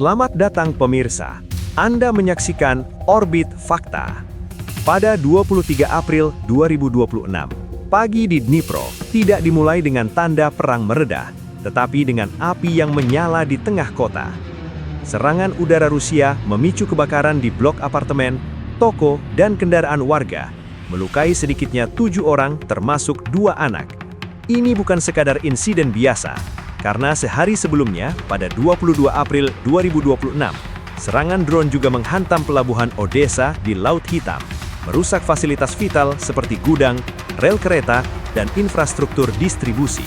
Selamat datang pemirsa. Anda menyaksikan Orbit Fakta. Pada 23 April 2026, pagi di Dnipro tidak dimulai dengan tanda perang mereda, tetapi dengan api yang menyala di tengah kota. Serangan udara Rusia memicu kebakaran di blok apartemen, toko, dan kendaraan warga, melukai sedikitnya 7 orang termasuk 2 anak. Ini bukan sekadar insiden biasa, karena sehari sebelumnya, pada 22 April 2026, serangan drone juga menghantam pelabuhan Odessa di Laut Hitam, merusak fasilitas vital seperti gudang, rel kereta, dan infrastruktur distribusi.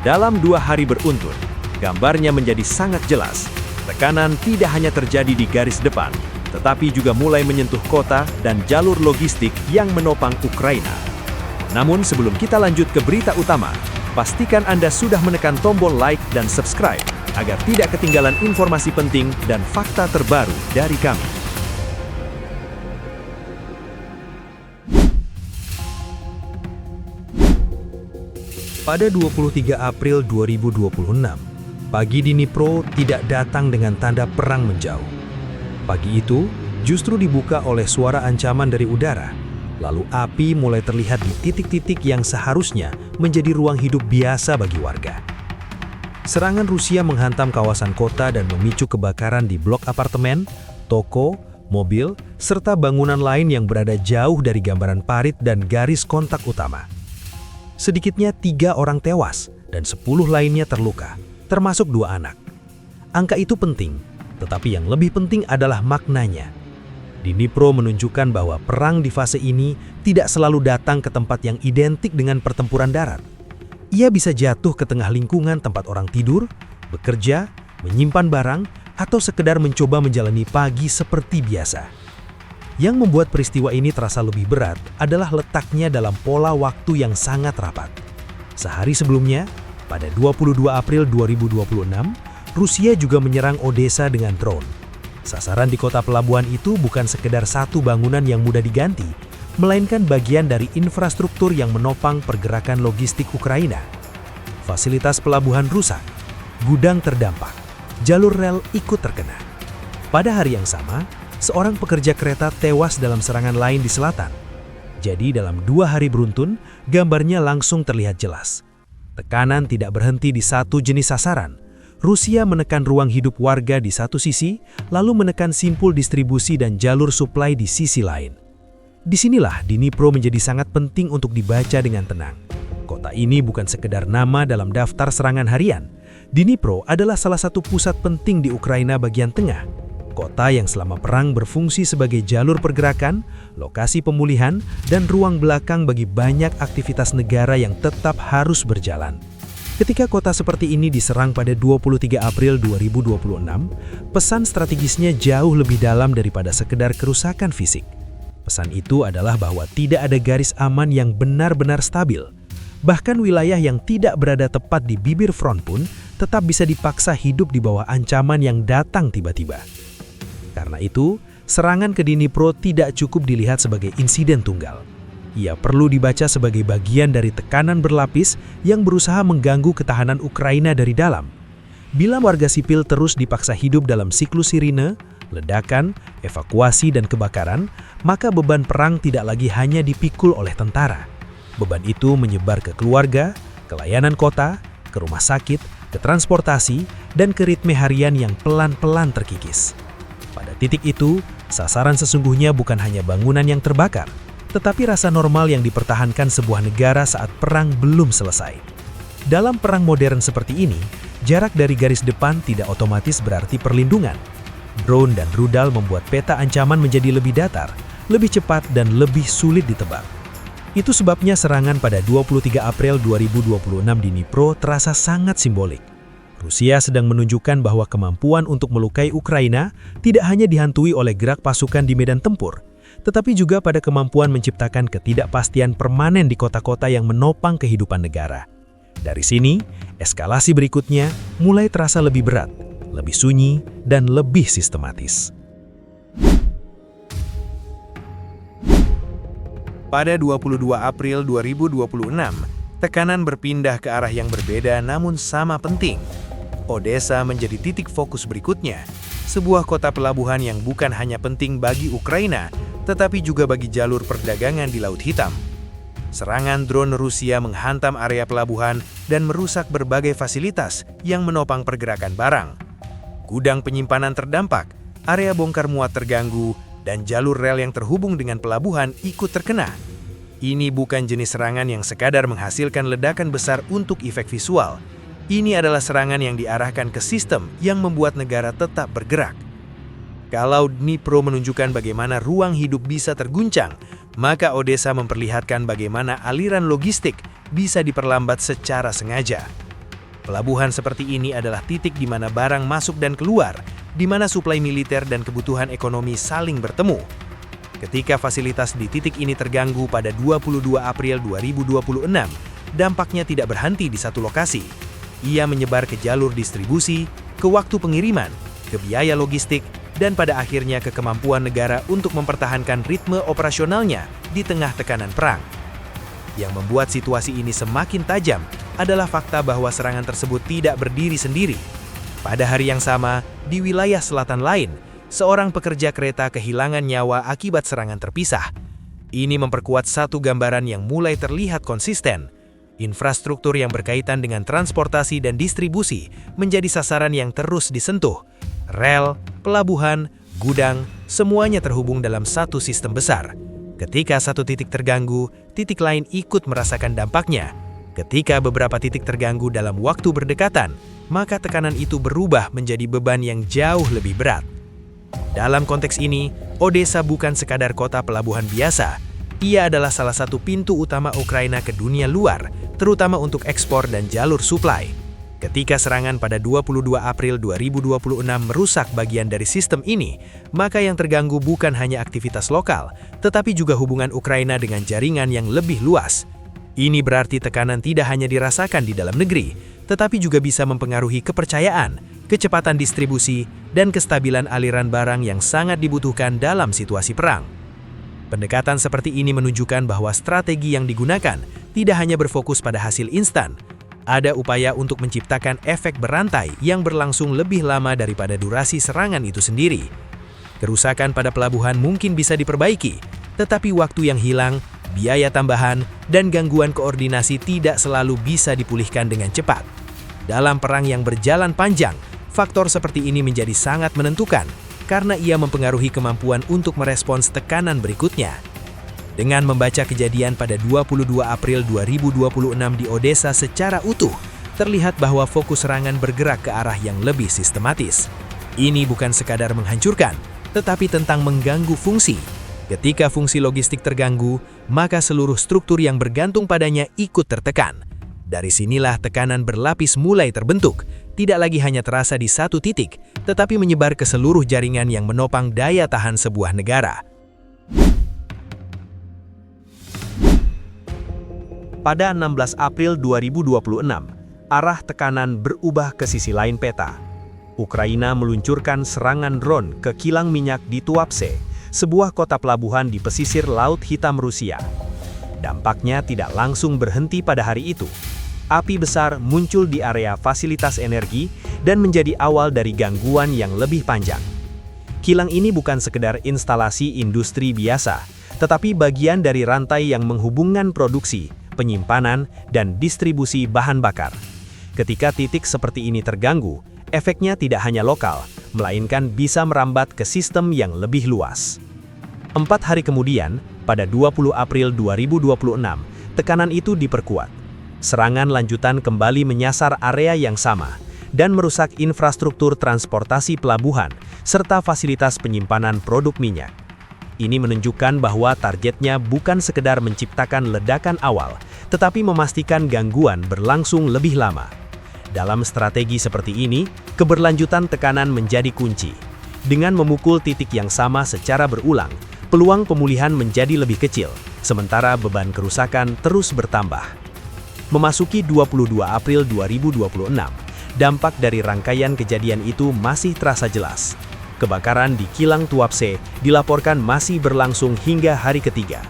Dalam 2 hari beruntun, gambarnya menjadi sangat jelas. Tekanan tidak hanya terjadi di garis depan, tetapi juga mulai menyentuh kota dan jalur logistik yang menopang Ukraina. Namun sebelum kita lanjut ke berita utama, pastikan Anda sudah menekan tombol like dan subscribe agar tidak ketinggalan informasi penting dan fakta terbaru dari kami. Pada 23 April 2026, pagi di Dnipro tidak datang dengan tanda perang menjauh. Pagi itu justru dibuka oleh suara ancaman dari udara. Lalu api mulai terlihat di titik-titik yang seharusnya menjadi ruang hidup biasa bagi warga. Serangan Rusia menghantam kawasan kota dan memicu kebakaran di blok apartemen, toko, mobil, serta bangunan lain yang berada jauh dari gambaran parit dan garis kontak utama. Sedikitnya 3 orang tewas dan 10 lainnya terluka, termasuk 2 anak. Angka itu penting, tetapi yang lebih penting adalah maknanya. Dnipro menunjukkan bahwa perang di fase ini tidak selalu datang ke tempat yang identik dengan pertempuran darat. Ia bisa jatuh ke tengah lingkungan tempat orang tidur, bekerja, menyimpan barang, atau sekedar mencoba menjalani pagi seperti biasa. Yang membuat peristiwa ini terasa lebih berat adalah letaknya dalam pola waktu yang sangat rapat. Sehari sebelumnya, pada 22 April 2026, Rusia juga menyerang Odessa dengan drone. Sasaran di kota pelabuhan itu bukan sekedar satu bangunan yang mudah diganti, melainkan bagian dari infrastruktur yang menopang pergerakan logistik Ukraina. Fasilitas pelabuhan rusak, gudang terdampak, jalur rel ikut terkena. Pada hari yang sama, seorang pekerja kereta tewas dalam serangan lain di selatan. Jadi dalam 2 hari beruntun, gambarnya langsung terlihat jelas. Tekanan tidak berhenti di satu jenis sasaran. Rusia menekan ruang hidup warga di satu sisi, lalu menekan simpul distribusi dan jalur suplai di sisi lain. Disinilah Dnipro menjadi sangat penting untuk dibaca dengan tenang. Kota ini bukan sekedar nama dalam daftar serangan harian. Dnipro adalah salah satu pusat penting di Ukraina bagian tengah. Kota yang selama perang berfungsi sebagai jalur pergerakan, lokasi pemulihan, dan ruang belakang bagi banyak aktivitas negara yang tetap harus berjalan. Ketika kota seperti ini diserang pada 23 April 2026, pesan strategisnya jauh lebih dalam daripada sekedar kerusakan fisik. Pesan itu adalah bahwa tidak ada garis aman yang benar-benar stabil. Bahkan wilayah yang tidak berada tepat di bibir front pun tetap bisa dipaksa hidup di bawah ancaman yang datang tiba-tiba. Karena itu, serangan ke Dnipro tidak cukup dilihat sebagai insiden tunggal. Ia perlu dibaca sebagai bagian dari tekanan berlapis yang berusaha mengganggu ketahanan Ukraina dari dalam. Bila warga sipil terus dipaksa hidup dalam siklus sirine, ledakan, evakuasi, dan kebakaran, maka beban perang tidak lagi hanya dipikul oleh tentara. Beban itu menyebar ke keluarga, ke layanan kota, ke rumah sakit, ke transportasi, dan ke ritme harian yang pelan-pelan terkikis. Pada titik itu, sasaran sesungguhnya bukan hanya bangunan yang terbakar, tetapi rasa normal yang dipertahankan sebuah negara saat perang belum selesai. Dalam perang modern seperti ini, jarak dari garis depan tidak otomatis berarti perlindungan. Drone dan rudal membuat peta ancaman menjadi lebih datar, lebih cepat, dan lebih sulit ditebak. Itu sebabnya serangan pada 23 April 2026 di Dnipro terasa sangat simbolik. Rusia sedang menunjukkan bahwa kemampuan untuk melukai Ukraina tidak hanya dihantui oleh gerak pasukan di medan tempur, tetapi juga pada kemampuan menciptakan ketidakpastian permanen di kota-kota yang menopang kehidupan negara. Dari sini, eskalasi berikutnya mulai terasa lebih berat, lebih sunyi, dan lebih sistematis. Pada 22 April 2026, tekanan berpindah ke arah yang berbeda namun sama penting. Odessa menjadi titik fokus berikutnya. sebuah kota pelabuhan yang bukan hanya penting bagi Ukraina, tetapi juga bagi jalur perdagangan di Laut Hitam. Serangan drone Rusia menghantam area pelabuhan dan merusak berbagai fasilitas yang menopang pergerakan barang. Gudang penyimpanan terdampak, area bongkar muat terganggu, dan jalur rel yang terhubung dengan pelabuhan ikut terkena. Ini bukan jenis serangan yang sekadar menghasilkan ledakan besar untuk efek visual. Ini adalah serangan yang diarahkan ke sistem yang membuat negara tetap bergerak. Kalau Dnipro menunjukkan bagaimana ruang hidup bisa terguncang, maka Odesa memperlihatkan bagaimana aliran logistik bisa diperlambat secara sengaja. Pelabuhan seperti ini adalah titik di mana barang masuk dan keluar, di mana suplai militer dan kebutuhan ekonomi saling bertemu. Ketika fasilitas di titik ini terganggu pada 22 April 2026, dampaknya tidak berhenti di satu lokasi. Ia menyebar ke jalur distribusi, ke waktu pengiriman, ke biaya logistik, dan pada akhirnya ke kemampuan negara untuk mempertahankan ritme operasionalnya di tengah tekanan perang. Yang membuat situasi ini semakin tajam adalah fakta bahwa serangan tersebut tidak berdiri sendiri. Pada hari yang sama, di wilayah selatan lain, seorang pekerja kereta kehilangan nyawa akibat serangan terpisah. Ini memperkuat satu gambaran yang mulai terlihat konsisten. Infrastruktur yang berkaitan dengan transportasi dan distribusi menjadi sasaran yang terus disentuh. Rel, pelabuhan, gudang, semuanya terhubung dalam satu sistem besar. Ketika satu titik terganggu, titik lain ikut merasakan dampaknya. Ketika beberapa titik terganggu dalam waktu berdekatan, maka tekanan itu berubah menjadi beban yang jauh lebih berat. Dalam konteks ini, Odesa bukan sekadar kota pelabuhan biasa. Ia adalah salah satu pintu utama Ukraina ke dunia luar, terutama untuk ekspor dan jalur suplai. Ketika serangan pada 22 April 2026 merusak bagian dari sistem ini, maka yang terganggu bukan hanya aktivitas lokal, tetapi juga hubungan Ukraina dengan jaringan yang lebih luas. Ini berarti tekanan tidak hanya dirasakan di dalam negeri, tetapi juga bisa mempengaruhi kepercayaan, kecepatan distribusi, dan kestabilan aliran barang yang sangat dibutuhkan dalam situasi perang. Pendekatan seperti ini menunjukkan bahwa strategi yang digunakan tidak hanya berfokus pada hasil instan. Ada upaya untuk menciptakan efek berantai yang berlangsung lebih lama daripada durasi serangan itu sendiri. Kerusakan pada pelabuhan mungkin bisa diperbaiki, tetapi waktu yang hilang, biaya tambahan, dan gangguan koordinasi tidak selalu bisa dipulihkan dengan cepat. Dalam perang yang berjalan panjang, faktor seperti ini menjadi sangat menentukan karena ia mempengaruhi kemampuan untuk merespons tekanan berikutnya. Dengan membaca kejadian pada 22 April 2026 di Odesa secara utuh, terlihat bahwa fokus serangan bergerak ke arah yang lebih sistematis. Ini bukan sekadar menghancurkan, tetapi tentang mengganggu fungsi. Ketika fungsi logistik terganggu, maka seluruh struktur yang bergantung padanya ikut tertekan. Dari sinilah tekanan berlapis mulai terbentuk, tidak lagi hanya terasa di satu titik, tetapi menyebar ke seluruh jaringan yang menopang daya tahan sebuah negara. Pada 16 April 2026, arah tekanan berubah ke sisi lain peta. Ukraina meluncurkan serangan drone ke kilang minyak di Tuapse, sebuah kota pelabuhan di pesisir Laut Hitam Rusia. Dampaknya tidak langsung berhenti pada hari itu. Api besar muncul di area fasilitas energi dan menjadi awal dari gangguan yang lebih panjang. Kilang ini bukan sekedar instalasi industri biasa, tetapi bagian dari rantai yang menghubungkan produksi, penyimpanan, dan distribusi bahan bakar. Ketika titik seperti ini terganggu, efeknya tidak hanya lokal, melainkan bisa merambat ke sistem yang lebih luas. 4 hari kemudian, pada 20 April 2026, tekanan itu diperkuat. Serangan lanjutan kembali menyasar area yang sama, dan merusak infrastruktur transportasi pelabuhan, serta fasilitas penyimpanan produk minyak. Ini menunjukkan bahwa targetnya bukan sekedar menciptakan ledakan awal, tetapi memastikan gangguan berlangsung lebih lama. Dalam strategi seperti ini, keberlanjutan tekanan menjadi kunci. Dengan memukul titik yang sama secara berulang, peluang pemulihan menjadi lebih kecil, sementara beban kerusakan terus bertambah. Memasuki 22 April 2026, dampak dari rangkaian kejadian itu masih terasa jelas. Kebakaran di kilang Tuapse dilaporkan masih berlangsung hingga hari ketiga.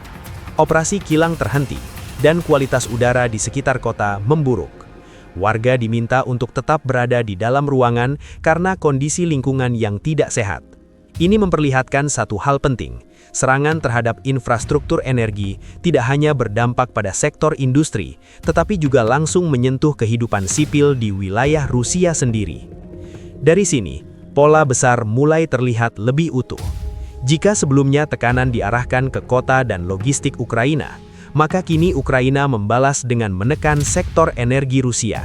Operasi kilang terhenti, dan kualitas udara di sekitar kota memburuk. Warga diminta untuk tetap berada di dalam ruangan karena kondisi lingkungan yang tidak sehat. Ini memperlihatkan satu hal penting. Serangan terhadap infrastruktur energi tidak hanya berdampak pada sektor industri, tetapi juga langsung menyentuh kehidupan sipil di wilayah Rusia sendiri. Dari sini, pola besar mulai terlihat lebih utuh. Jika sebelumnya tekanan diarahkan ke kota dan logistik Ukraina, maka kini Ukraina membalas dengan menekan sektor energi Rusia.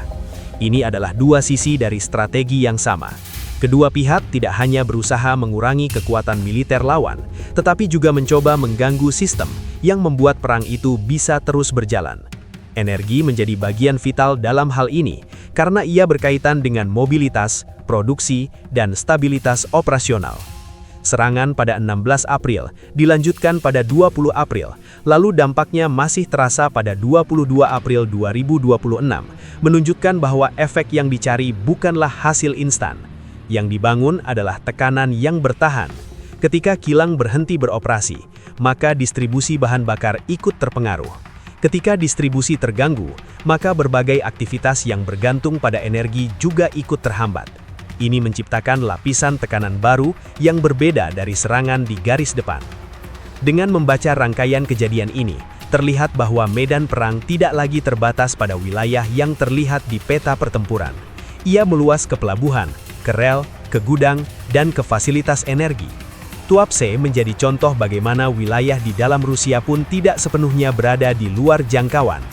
Ini adalah dua sisi dari strategi yang sama. Kedua pihak tidak hanya berusaha mengurangi kekuatan militer lawan, tetapi juga mencoba mengganggu sistem yang membuat perang itu bisa terus berjalan. Energi menjadi bagian vital dalam hal ini karena ia berkaitan dengan mobilitas, produksi, dan stabilitas operasional. Serangan pada 16 April dilanjutkan pada 20 April, lalu dampaknya masih terasa pada 22 April 2026, menunjukkan bahwa efek yang dicari bukanlah hasil instan. Yang dibangun adalah tekanan yang bertahan. Ketika kilang berhenti beroperasi, maka distribusi bahan bakar ikut terpengaruh. Ketika distribusi terganggu, maka berbagai aktivitas yang bergantung pada energi juga ikut terhambat. Ini menciptakan lapisan tekanan baru yang berbeda dari serangan di garis depan. Dengan membaca rangkaian kejadian ini, terlihat bahwa medan perang tidak lagi terbatas pada wilayah yang terlihat di peta pertempuran. Ia meluas ke pelabuhan, ke rel, ke gudang, dan ke fasilitas energi. Tuapse menjadi contoh bagaimana wilayah di dalam Rusia pun tidak sepenuhnya berada di luar jangkauan.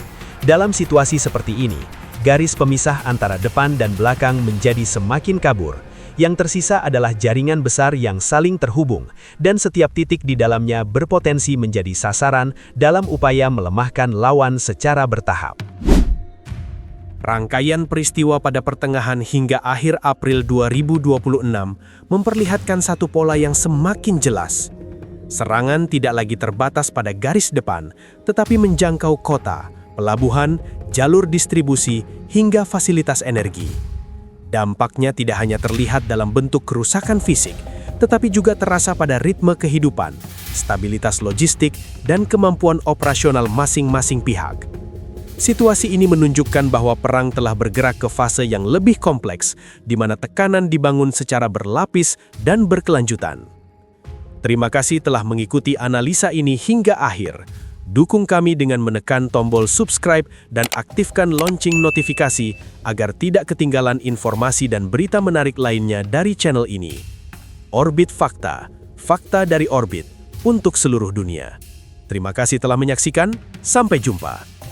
Dalam situasi seperti ini, garis pemisah antara depan dan belakang menjadi semakin kabur. Yang tersisa adalah jaringan besar yang saling terhubung, dan setiap titik di dalamnya berpotensi menjadi sasaran dalam upaya melemahkan lawan secara bertahap. Rangkaian peristiwa pada pertengahan hingga akhir April 2026 memperlihatkan satu pola yang semakin jelas. Serangan tidak lagi terbatas pada garis depan, tetapi menjangkau kota, pelabuhan, jalur distribusi, hingga fasilitas energi. Dampaknya tidak hanya terlihat dalam bentuk kerusakan fisik, tetapi juga terasa pada ritme kehidupan, stabilitas logistik, dan kemampuan operasional masing-masing pihak. Situasi ini menunjukkan bahwa perang telah bergerak ke fase yang lebih kompleks, di mana tekanan dibangun secara berlapis dan berkelanjutan. Terima kasih telah mengikuti analisa ini hingga akhir. Dukung kami dengan menekan tombol subscribe dan aktifkan lonceng notifikasi agar tidak ketinggalan informasi dan berita menarik lainnya dari channel ini. Orbit Fakta, fakta dari orbit untuk seluruh dunia. Terima kasih telah menyaksikan, sampai jumpa.